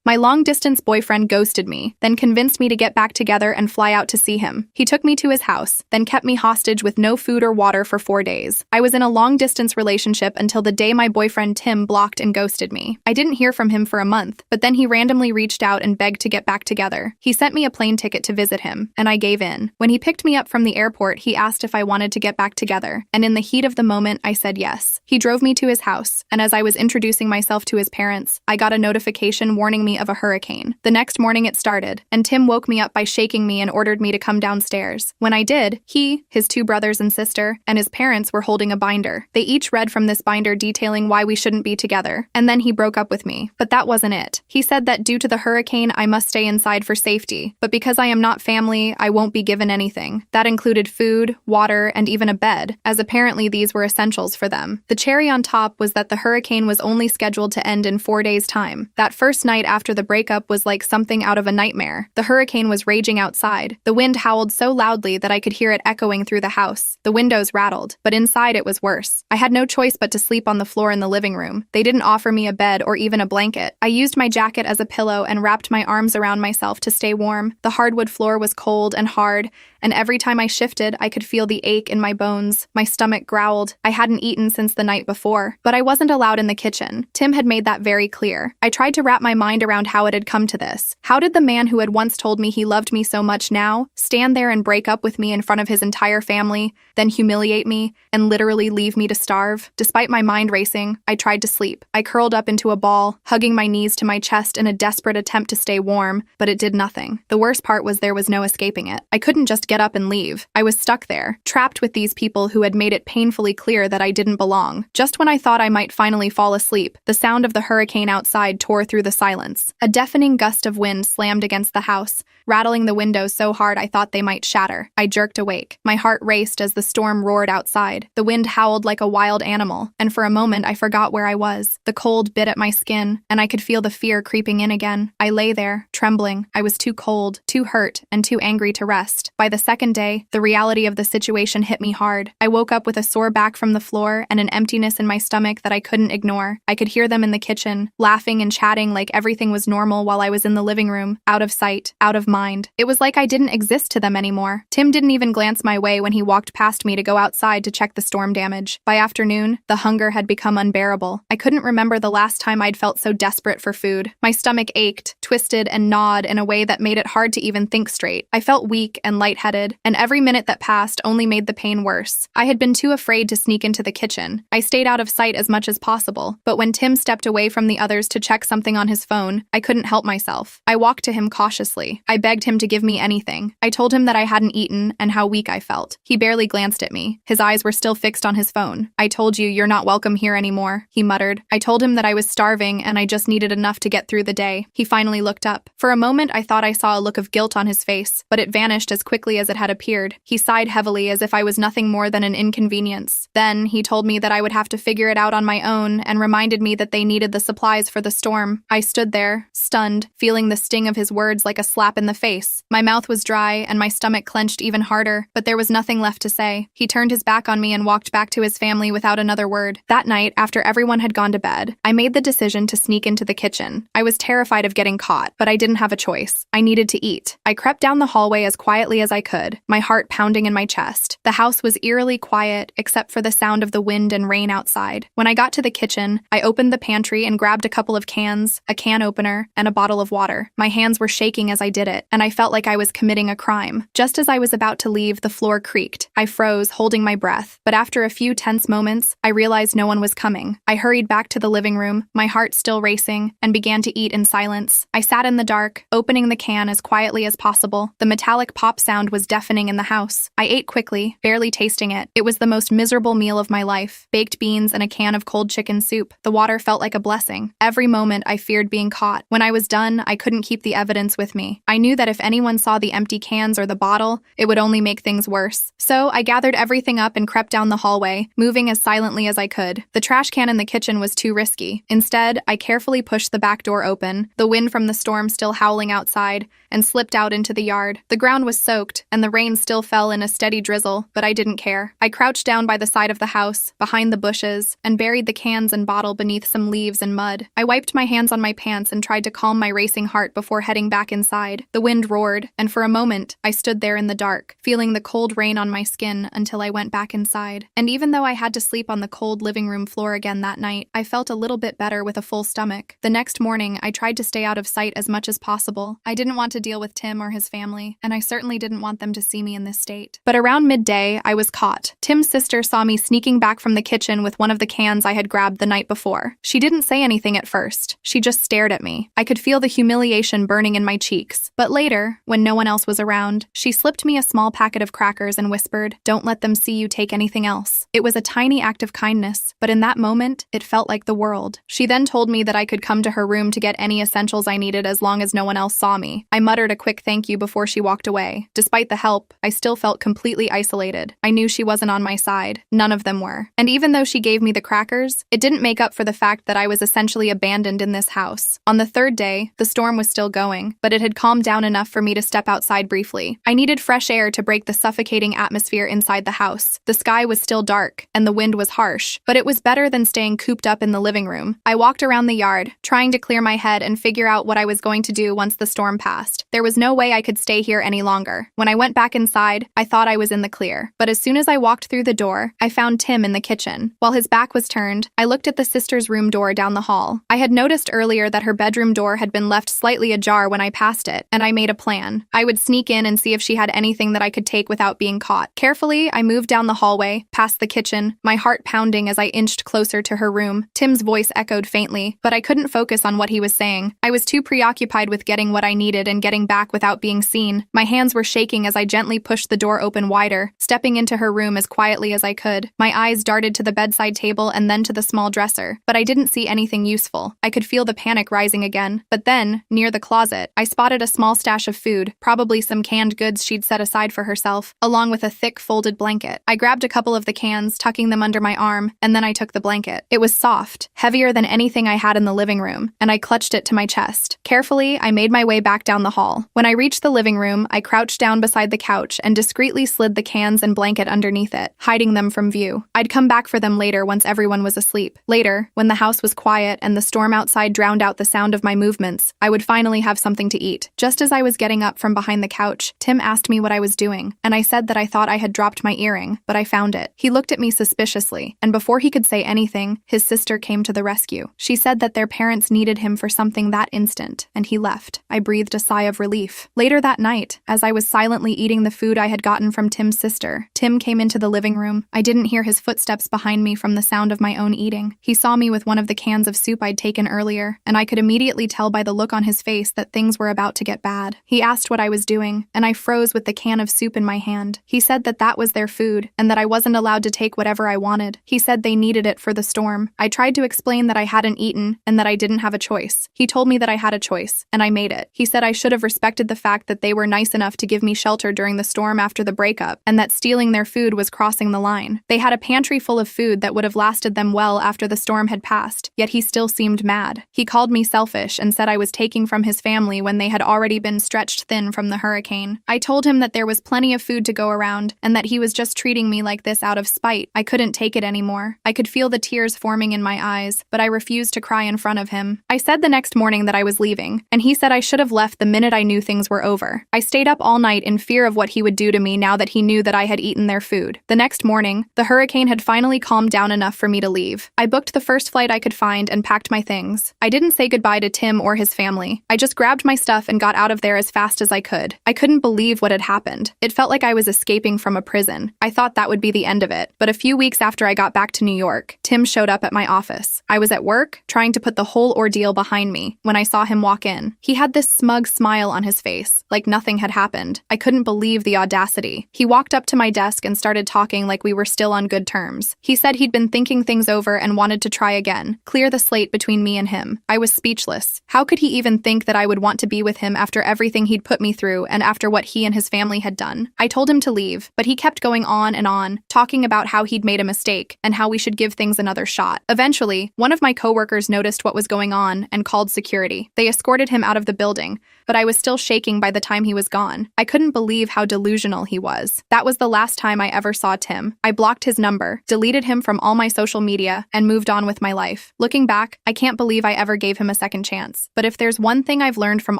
My long-distance boyfriend ghosted me, then convinced me to get back together and fly out to see him. He took me to his house, then kept me hostage with no food or water for 4 days. I was in a long-distance relationship until the day my boyfriend Tim blocked and ghosted me. I didn't hear from him for a month, but then he randomly reached out and begged to get back together. He sent me a plane ticket to visit him, and I gave in. When he picked me up from the airport, he asked if I wanted to get back together, and in the heat of the moment, I said yes. He drove me to his house, and as I was introducing myself to his parents, I got a notification warning me of a hurricane. The next morning it started, and Tim woke me up by shaking me and ordered me to come downstairs. When I did, he, his 2 brothers and sister, and his parents were holding a binder. They each read from this binder detailing why we shouldn't be together, and then he broke up with me. But that wasn't it. He said that due to the hurricane, I must stay inside for safety, but because I am not family, I won't be given anything. That included food, water, and even a bed, as apparently these were essentials for them. The cherry on top was that the hurricane was only scheduled to end in 4 days' time. That first night after the breakup was like something out of a nightmare. The hurricane was raging outside. The wind howled so loudly that I could hear it echoing through the house. The windows rattled, but inside it was worse. I had no choice but to sleep on the floor in the living room. They didn't offer me a bed or even a blanket. I used my jacket as a pillow and wrapped my arms around myself to stay warm. The hardwood floor was cold and hard, and every time I shifted, I could feel the ache in my bones. My stomach growled. I hadn't eaten since the night before, but I wasn't allowed in the kitchen. Tim had made that very clear. I tried to wrap my mind around how it had come to this. How did the man who had once told me he loved me so much now stand there and break up with me in front of his entire family, then humiliate me, and literally leave me to starve? Despite my mind racing, I tried to sleep. I curled up into a ball, hugging my knees to my chest in a desperate attempt to stay warm, but it did nothing. The worst part was there was no escaping it. I couldn't just get up and leave. I was stuck there, trapped with these people who had made it painfully clear that I didn't belong. Just when I thought I might finally fall asleep, the sound of the hurricane outside tore through the silence. A deafening gust of wind slammed against the house, rattling the windows so hard I thought they might shatter. I jerked awake. My heart raced as the storm roared outside. The wind howled like a wild animal, and for a moment I forgot where I was. The cold bit at my skin, and I could feel the fear creeping in again. I lay there, trembling. I was too cold, too hurt, and too angry to rest. By the second day, the reality of the situation hit me hard. I woke up with a sore back from the floor and an emptiness in my stomach that I couldn't ignore. I could hear them in the kitchen, laughing and chatting like everything was normal while I was in the living room, out of sight, out of mind. It was like I didn't exist to them anymore. Tim didn't even glance my way when he walked past me to go outside to check the storm damage. By afternoon, the hunger had become unbearable. I couldn't remember the last time I'd felt so desperate for food. My stomach ached, twisted, and gnawed in a way that made it hard to even think straight. I felt weak and lightheaded, and every minute that passed only made the pain worse. I had been too afraid to sneak into the kitchen. I stayed out of sight as much as possible, but when Tim stepped away from the others to check something on his phone, I couldn't help myself. I walked to him cautiously. I begged him to give me anything. I told him that I hadn't eaten and how weak I felt. He barely glanced at me. His eyes were still fixed on his phone. "I told you you're not welcome here anymore," he muttered. I told him that I was starving and I just needed enough to get through the day. He finally looked up. For a moment, I thought I saw a look of guilt on his face, but it vanished as quickly as it had appeared. He sighed heavily as if I was nothing more than an inconvenience. Then, he told me that I would have to figure it out on my own and reminded me that they needed the supplies for the storm. I stood there, stunned, feeling the sting of his words like a slap in the face. My mouth was dry and my stomach clenched even harder, but there was nothing left to say. He turned his back on me and walked back to his family without another word. That night, after everyone had gone to bed, I made the decision to sneak into the kitchen. I was terrified of getting caught, but I didn't have a choice. I needed to eat. I crept down the hallway as quietly as I could, my heart pounding in my chest. The house was eerily quiet, except for the sound of the wind and rain outside. When I got to the kitchen, I opened the pantry and grabbed a couple of cans, a can opener, and a bottle of water. My hands were shaking as I did it, and I felt like I was committing a crime. Just as I was about to leave, the floor creaked. I froze, holding my breath, but after a few tense moments, I realized no one was coming. I hurried back to the living room, my heart still racing, and began to eat in silence. I sat in the dark, opening the can as quietly as possible. The metallic pop sound was deafening in the house. I ate quickly, barely tasting it. It was the most miserable meal of my life. Baked beans and a can of cold chicken soup. The water felt like a blessing. Every moment I feared being caught. When I was done, I couldn't keep the evidence with me. I knew that if anyone saw the empty cans or the bottle, it would only make things worse. So I gathered everything up and crept down the hallway, moving as silently as I could. The trash can in the kitchen was too risky. Instead, I carefully pushed the back door open. The wind from from the storm still howling outside and slipped out into the yard. The ground was soaked, and the rain still fell in a steady drizzle, but I didn't care. I crouched down by the side of the house, behind the bushes, and buried the cans and bottle beneath some leaves and mud. I wiped my hands on my pants and tried to calm my racing heart before heading back inside. The wind roared, and for a moment, I stood there in the dark, feeling the cold rain on my skin until I went back inside. And even though I had to sleep on the cold living room floor again that night, I felt a little bit better with a full stomach. The next morning, I tried to stay out of sight as much as possible. I didn't want to deal with Tim or his family, and I certainly didn't want them to see me in this state. But around midday, I was caught. Tim's sister saw me sneaking back from the kitchen with one of the cans I had grabbed the night before. She didn't say anything at first. She just stared at me. I could feel the humiliation burning in my cheeks. But later, when no one else was around, she slipped me a small packet of crackers and whispered, "Don't let them see you take anything else." It was a tiny act of kindness, but in that moment, it felt like the world. She then told me that I could come to her room to get any essentials I needed as long as no one else saw me. I muttered a quick thank you before she walked away. Despite the help, I still felt completely isolated. I knew she wasn't on my side. None of them were. And even though she gave me the crackers, it didn't make up for the fact that I was essentially abandoned in this house. On the third day, the storm was still going, but it had calmed down enough for me to step outside briefly. I needed fresh air to break the suffocating atmosphere inside the house. The sky was still dark, and the wind was harsh, but it was better than staying cooped up in the living room. I walked around the yard, trying to clear my head and figure out what I was going to do once the storm passed. There was no way I could stay here any longer. When I went back inside, I thought I was in the clear. But as soon as I walked through the door, I found Tim in the kitchen. While his back was turned, I looked at the sister's room door down the hall. I had noticed earlier that her bedroom door had been left slightly ajar when I passed it, and I made a plan. I would sneak in and see if she had anything that I could take without being caught. Carefully, I moved down the hallway, past the kitchen, my heart pounding as I inched closer to her room. Tim's voice echoed faintly, but I couldn't focus on what he was saying. I was too preoccupied with getting what I needed and getting back without being seen. My hands were shaking as I gently pushed the door open wider, stepping into her room as quietly as I could. My eyes darted to the bedside table and then to the small dresser, but I didn't see anything useful. I could feel the panic rising again. But then, near the closet, I spotted a small stash of food, probably some canned goods she'd set aside for herself, along with a thick folded blanket. I grabbed a couple of the cans, tucking them under my arm, and then I took the blanket. It was soft, heavier than anything I had in the living room, and I clutched it to my chest. Carefully, I made my way back down the hall. When I reached the living room, I crouched down beside the couch and discreetly slid the cans and blanket underneath it, hiding them from view. I'd come back for them later once everyone was asleep. Later, when the house was quiet and the storm outside drowned out the sound of my movements, I would finally have something to eat. Just as I was getting up from behind the couch, Tim asked me what I was doing, and I said that I thought I had dropped my earring, but I found it. He looked at me suspiciously, and before he could say anything, his sister came to the rescue. She said that their parents needed him for something that instant, and he left. I breathed a sigh of relief. Later that night, as I was silently eating the food I had gotten from Tim's sister, Tim came into the living room. I didn't hear his footsteps behind me from the sound of my own eating. He saw me with one of the cans of soup I'd taken earlier, and I could immediately tell by the look on his face that things were about to get bad. He asked what I was doing, and I froze with the can of soup in my hand. He said that that was their food, and that I wasn't allowed to take whatever I wanted. He said they needed it for the storm. I tried to explain that I hadn't eaten, and that I didn't have a choice. He told me that I had a choice, and I made it. He said I should have respected the fact that they were nice enough to give me shelter during the storm after the breakup, and that stealing their food was crossing the line. They had a pantry full of food that would have lasted them well after the storm had passed, yet he still seemed mad. He called me selfish and said I was taking from his family when they had already been stretched thin from the hurricane. I told him that there was plenty of food to go around, and that he was just treating me like this out of spite. I couldn't take it anymore. I could feel the tears forming in my eyes, but I refused to cry in front of him. I said the next morning that I was leaving, and he said I should have left the minute I knew things were over. I stayed up all night in fear of what he would do to me now that he knew that I had eaten their food. The next morning, the hurricane had finally calmed down enough for me to leave. I booked the first flight I could find and packed my things. I didn't say goodbye to Tim or his family. I just grabbed my stuff and got out of there as fast as I could. I couldn't believe what had happened. It felt like I was escaping from a prison. I thought that would be the end of it. But a few weeks after I got back to New York, Tim showed up at my office. I was at work, trying to put the whole ordeal behind me, when I saw him walk in. He had this smug smile on his face, like nothing had happened. I couldn't believe the audacity. He walked up to my desk and started talking like we were still on good terms. He said he'd been thinking things over and wanted to try again, clear the slate between me and him. I was speechless. How could he even think that I would want to be with him after everything he'd put me through and after what he and his family had done? I told him to leave, but he kept going on and on, talking about how he'd made a mistake and how we should give things another shot. Eventually, one of my coworkers noticed what was going on and called security. They escorted him out of the building, but I was still shaking by the time he was gone. I couldn't believe how delusional he was. That was the last time I ever saw Tim. I blocked his number, deleted him from all my social media, and moved on with my life. Looking back, I can't believe I ever gave him a second chance. But if there's one thing I've learned from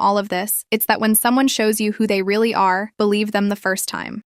all of this, it's that when someone shows you who they really are, believe them the first time.